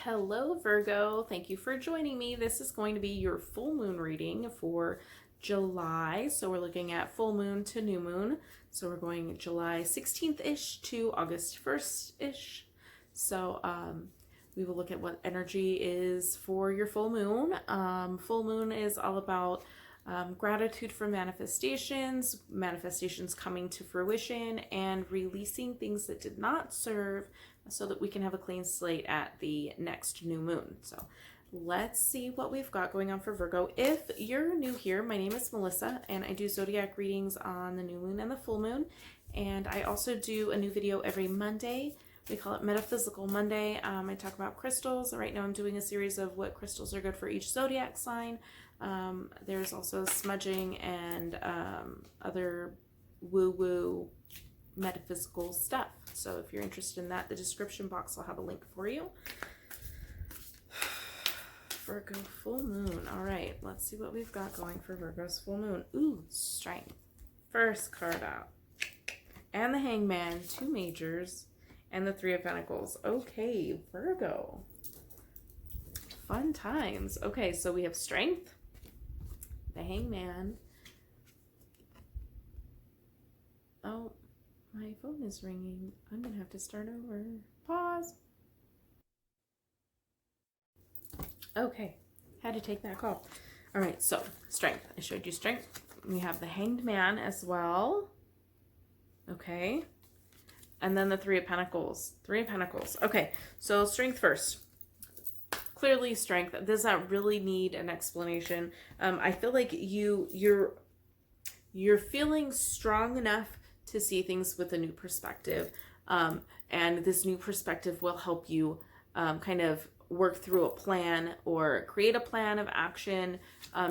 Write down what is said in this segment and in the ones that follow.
Hello, Virgo. Thank you for joining me. This is going to be your full moon reading for July. So we're looking at full moon to new moon. So we're going July 16th-ish to August 1st-ish. So we will look at what energy is for your full moon. Full moon is all about gratitude for manifestations, manifestations coming to fruition, and releasing things that did not serve so that we can have a clean slate at the next new moon. So let's see what we've got going on for Virgo. If you're new here, my name is Melissa, and I do zodiac readings on the new moon and the full moon. And I also do a new video every Monday. We call it Metaphysical Monday. I talk about crystals. Right now I'm doing a series of what crystals are good for each zodiac sign. There's also smudging and other woo-woo metaphysical stuff. So if you're interested in that, the description box will have a link for you. Virgo full moon. All right, let's see what we've got going for Virgo's full moon. Ooh, strength. First card out. And the Hangman, two majors, and the Three of Pentacles. Okay, Virgo. Fun times. Okay, so we have strength, the Hangman. Oh, my phone is ringing. I'm gonna have to start over. Pause. Okay, had to take that call. All right, so strength. I showed you strength. We have the Hanged Man as well. Okay. And then the Three of Pentacles. Three of Pentacles. Okay, so strength first. Clearly strength. Does that really need an explanation? I feel like you're feeling strong enough to see things with a new perspective. And this new perspective will help you kind of work through a plan or create a plan of action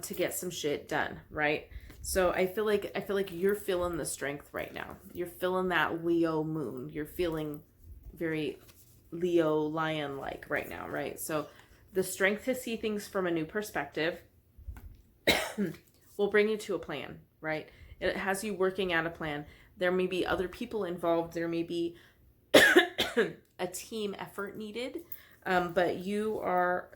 to get some shit done, right? So I feel like you're feeling the strength right now. You're feeling that Leo moon. You're feeling very Leo lion-like right now, right? So the strength to see things from a new perspective will bring you to a plan, right? It has you working out a plan. There may be other people involved. There may be a team effort needed, but you are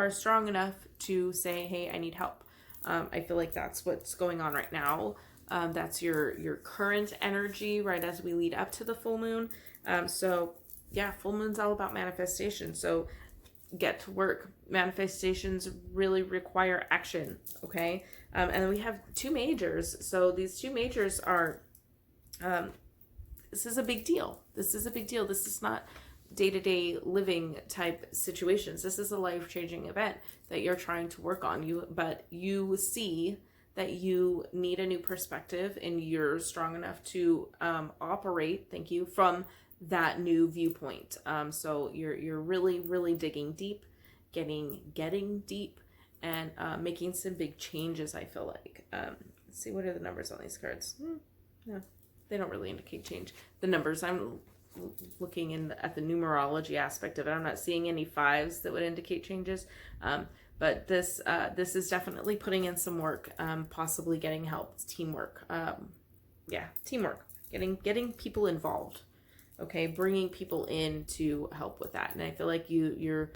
strong enough to say, hey, I need help. I feel like that's what's going on right now. That's your current energy, right, as we lead up to the full moon. So yeah, full moon's all about manifestation. So get to work. Manifestations really require action, okay? And then we have two majors. So these two majors are, this is a big deal. This is a big deal. This is not day-to-day living type situations. This is a life-changing event that you're trying to work on. But you see that you need a new perspective, and you're strong enough to operate, thank you, from that new viewpoint. So you're really digging deep, getting deep, and making some big changes, I feel like. Let's see, what are the numbers on these cards? No, they don't really indicate change. The numbers, I'm looking at the numerology aspect of it. I'm not seeing any fives that would indicate changes. But this is definitely putting in some work, possibly getting help. It's teamwork. Yeah, teamwork. Getting people involved. Okay, bringing people in to help with that. And I feel like you're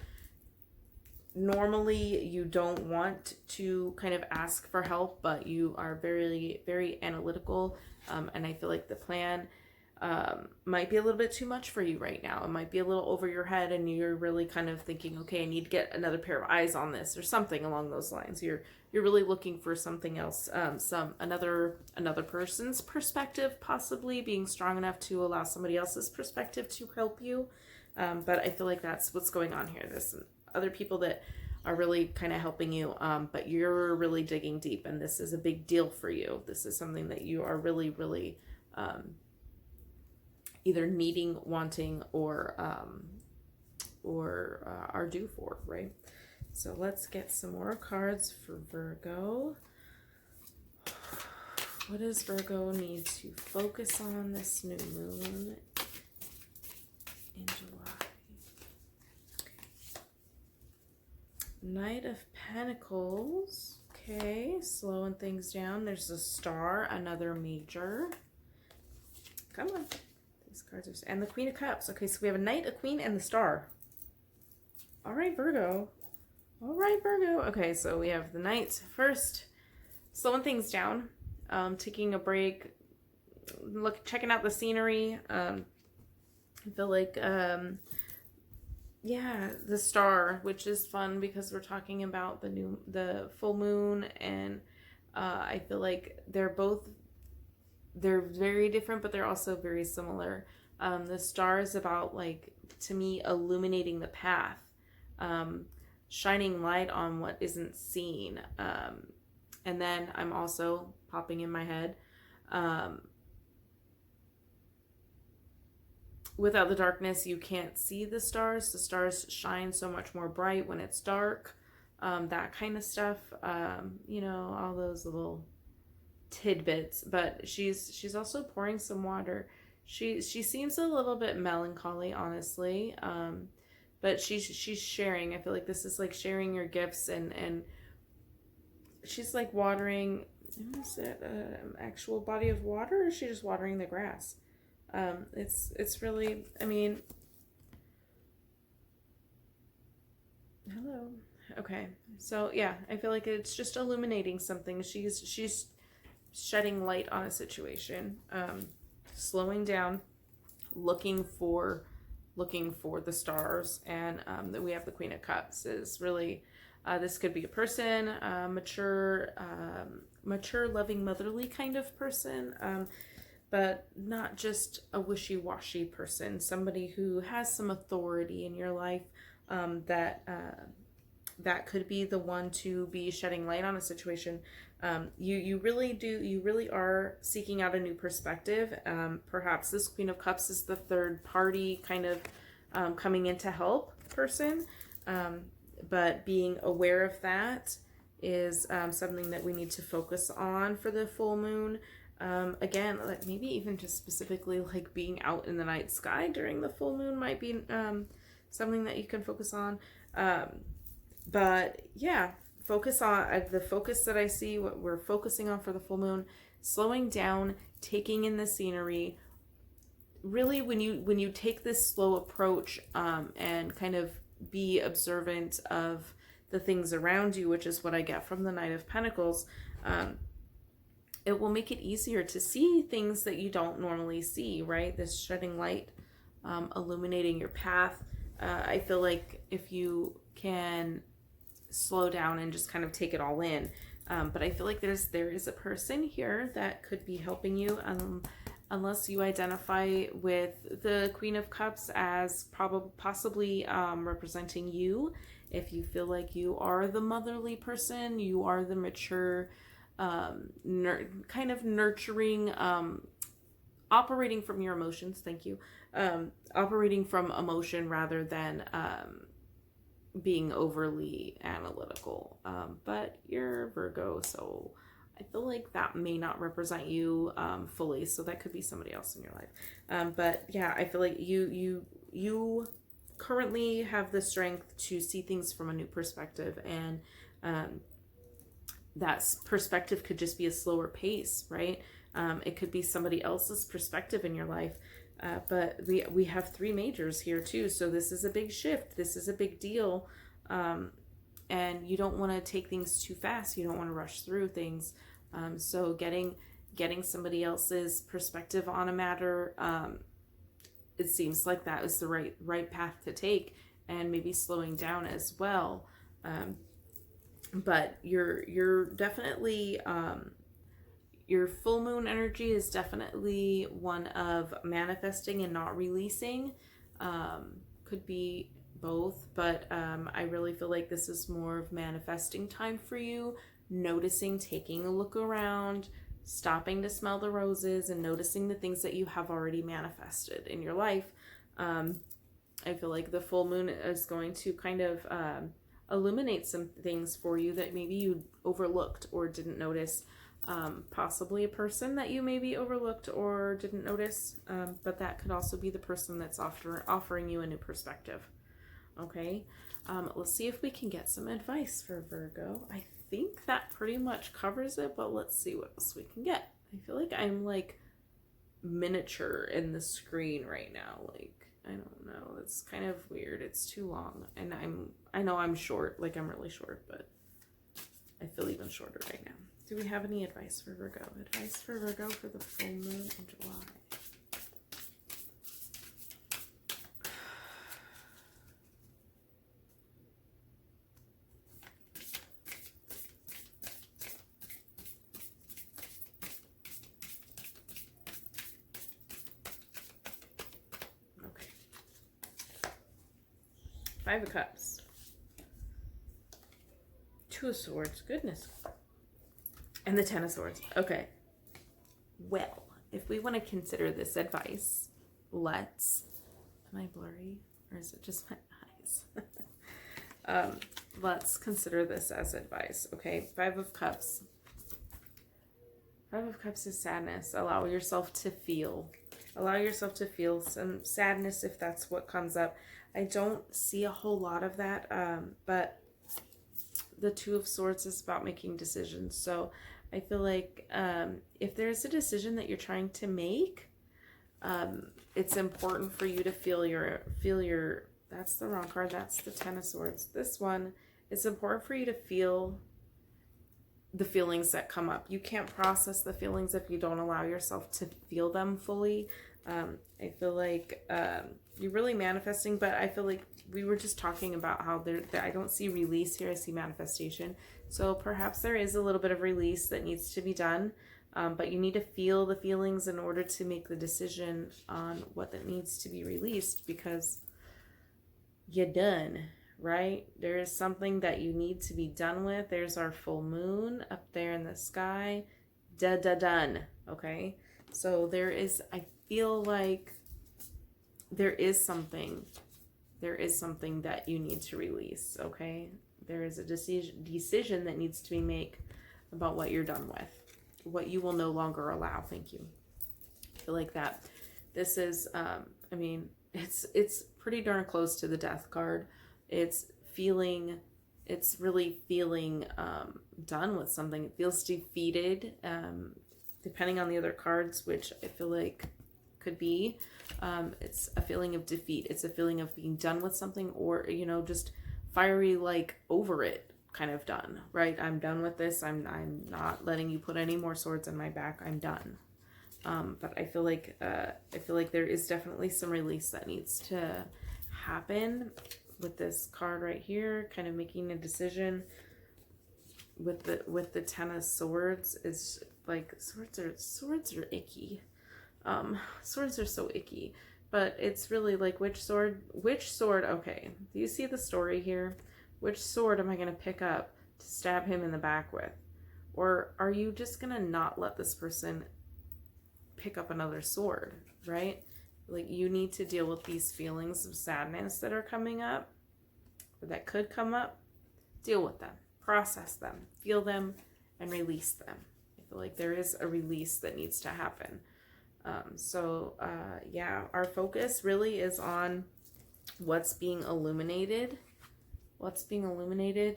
normally you don't want to kind of ask for help, but you are very analytical. And I feel like the plan might be a little bit too much for you right now. It might be a little over your head, and you're really kind of thinking, okay, I need to get another pair of eyes on this, or something along those lines. You're really looking for something else, another person's perspective, possibly being strong enough to allow somebody else's perspective to help you. But I feel like that's what's going on here. There's other people that are really kind of helping you, but you're really digging deep, and this is a big deal for you. This is something that you are really either needing, wanting, or are due for, right? So let's get some more cards for Virgo. What does Virgo need to focus on this new moon in July? Knight of Pentacles. Okay, slowing things down. There's a star, another major. Come on. These cards are... And the Queen of Cups. Okay, so we have a Knight, a Queen, and the Star. All right, Virgo. All right, Virgo. Okay, so we have the Knight first, slowing things down, taking a break, checking out the scenery. I feel like, yeah, the Star, which is fun because we're talking about the full moon, and I feel like they're very different, but they're also very similar. The Star is about, like, to me, illuminating the path, shining light on what isn't seen. And then I'm also popping in my head, without the darkness, you can't see the stars. The stars shine so much more bright when it's dark. That kind of stuff. All those little tidbits. But she's also pouring some water. She seems a little bit melancholy, honestly. But she's sharing. I feel like this is like sharing your gifts, and she's like watering. Is it an actual body of water, or is she just watering the grass? It's really, I mean, hello. Okay. So yeah, I feel like it's just illuminating something. She's shedding light on a situation, slowing down, looking for the stars, and that we have the Queen of Cups is really, this could be a person, mature, loving, motherly kind of person, but not just a wishy-washy person, somebody who has some authority in your life, that could be the one to be shedding light on a situation. You really are seeking out a new perspective. Perhaps this Queen of Cups is the third party kind of coming in to help person, but being aware of that is something that we need to focus on for the full moon. Again, like maybe even just specifically like being out in the night sky during the full moon might be something that you can focus on. But yeah, focus on the focus that I see, what we're focusing on for the full moon, slowing down, taking in the scenery. Really, when you take this slow approach, and kind of be observant of the things around you, which is what I get from the Knight of Pentacles, it will make it easier to see things that you don't normally see, right? This shedding light, illuminating your path. I feel like if you can slow down and just kind of take it all in. But I feel like there is a person here that could be helping you, unless you identify with the Queen of Cups as possibly representing you. If you feel like you are the motherly person, you are the mature, kind of nurturing, operating from your emotions. Thank you. Operating from emotion rather than being overly analytical. But you're Virgo, so I feel like that may not represent you fully. So that could be somebody else in your life. But yeah, I feel like you currently have the strength to see things from a new perspective, and that perspective could just be a slower pace, right? It could be somebody else's perspective in your life. But we have three majors here too, so this is a big shift. This is a big deal, and you don't want to take things too fast. You don't want to rush through things. So getting somebody else's perspective on a matter, it seems like that is the right path to take, and maybe slowing down as well. But you're definitely, your full moon energy is definitely one of manifesting and not releasing. Could be both, but I really feel like this is more of manifesting time for you, noticing, taking a look around, stopping to smell the roses, and noticing the things that you have already manifested in your life. I feel like the full moon is going to kind of illuminate some things for you that maybe you overlooked or didn't notice. Possibly a person that you maybe overlooked or didn't notice, but that could also be the person that's offering you a new perspective. Okay, let's see if we can get some advice for Virgo. I think that pretty much covers it, but let's see what else we can get. I feel like I'm like miniature in the screen right now. Like I don't know. It's kind of weird. It's too long. And I know I'm short. Like, I'm really short, but I feel even shorter right now. Do we have any advice for Virgo? Advice for Virgo for the full moon in July. Okay. 5 of Cups. 2 of Swords. Goodness. And the 10 of Swords. Okay. Well, if we want to consider this advice, let's... Am I blurry? Or is it just my eyes? Let's consider this as advice, okay? 5 of Cups. 5 of Cups is sadness. Allow yourself to feel. Allow yourself to feel some sadness if that's what comes up. I don't see a whole lot of that, but the 2 of Swords is about making decisions. So I feel like if there's a decision that you're trying to make, it's important for you to feel your, that's the wrong card. That's the 10 of Swords. This one, it's important for you to feel the feelings that come up. You can't process the feelings if you don't allow yourself to feel them fully. I feel like you're really manifesting, but I feel like we were just talking about how I don't see release here. I see manifestation. So perhaps there is a little bit of release that needs to be done, but you need to feel the feelings in order to make the decision on what that needs to be released, because you're done, right? There is something that you need to be done with. There's our full moon up there in the sky. Done. Okay? So there is, I feel like there is something that you need to release, okay? There is a decision that needs to be made about what you're done with, what you will no longer allow. Thank you. I feel like that this is, I mean, it's pretty darn close to the Death card. It's really feeling done with something. It feels defeated, depending on the other cards, which I feel like could be. It's a feeling of defeat. It's a feeling of being done with something, or, you know, just fiery, like over it, kind of done, right? I'm done with this. I'm not letting you put any more swords in my back. I'm done. But I feel like there is definitely some release that needs to happen with this card right here, kind of making a decision with the 10 of Swords. Is like swords are icky. Swords are so icky, but it's really like which sword, okay, do you see the story here? Which sword am I going to pick up to stab him in the back with? Or are you just going to not let this person pick up another sword, right? Like, you need to deal with these feelings of sadness that are coming up, or that could come up. Deal with them, process them, feel them, and release them. I feel like there is a release that needs to happen. Yeah, our focus really is on what's being illuminated,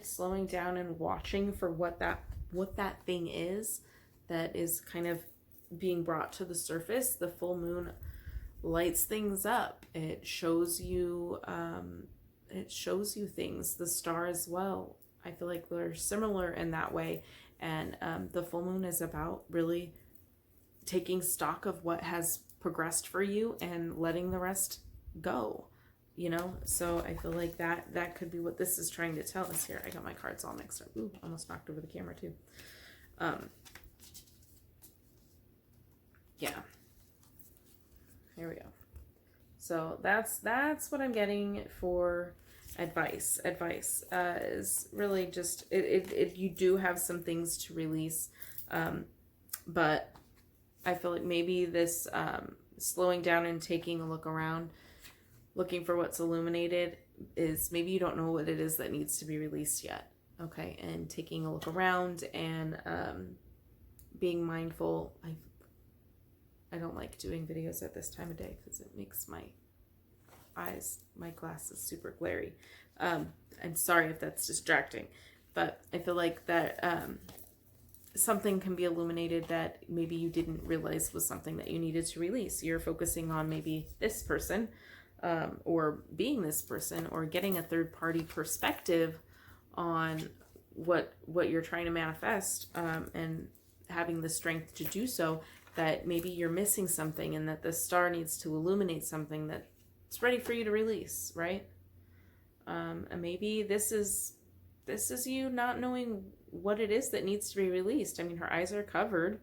slowing down and watching for what that thing is that is kind of being brought to the surface. The full moon lights things up. It shows you things. The star as well. I feel like they're similar in that way. And the full moon is about really taking stock of what has progressed for you and letting the rest go, you know? So I feel like that could be what this is trying to tell us here. I got my cards all mixed up. Ooh, almost knocked over the camera too. Yeah. Here we go. So that's what I'm getting for advice. Advice is really just, you do have some things to release, but I feel like maybe this slowing down and taking a look around, looking for what's illuminated, is maybe you don't know what it is that needs to be released yet. Okay, and taking a look around and being mindful. I don't like doing videos at this time of day because it makes my glasses super glary. I'm sorry if that's distracting, but I feel like that something can be illuminated that maybe you didn't realize was something that you needed to release. You're focusing on maybe this person, or being this person, or getting a third party perspective on what you're trying to manifest, and having the strength to do so, that maybe you're missing something and that the star needs to illuminate something that's ready for you to release, right? And maybe this is you not knowing what it is that needs to be released. I mean, her eyes are covered.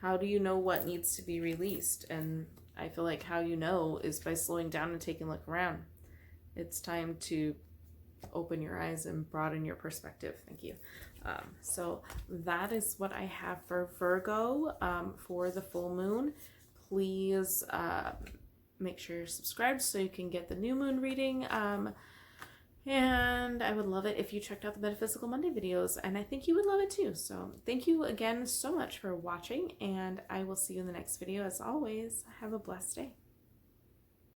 How do you know what needs to be released? And I feel like how you know is by slowing down and taking a look around. It's time to open your eyes and broaden your perspective. Thank you. So that is what I have for Virgo for the full moon. Please make sure you're subscribed so you can get the new moon reading. And I would love it if you checked out the Metaphysical Monday videos, and I think you would love it too. So thank you again so much for watching, and I will see you in the next video. As always, have a blessed day.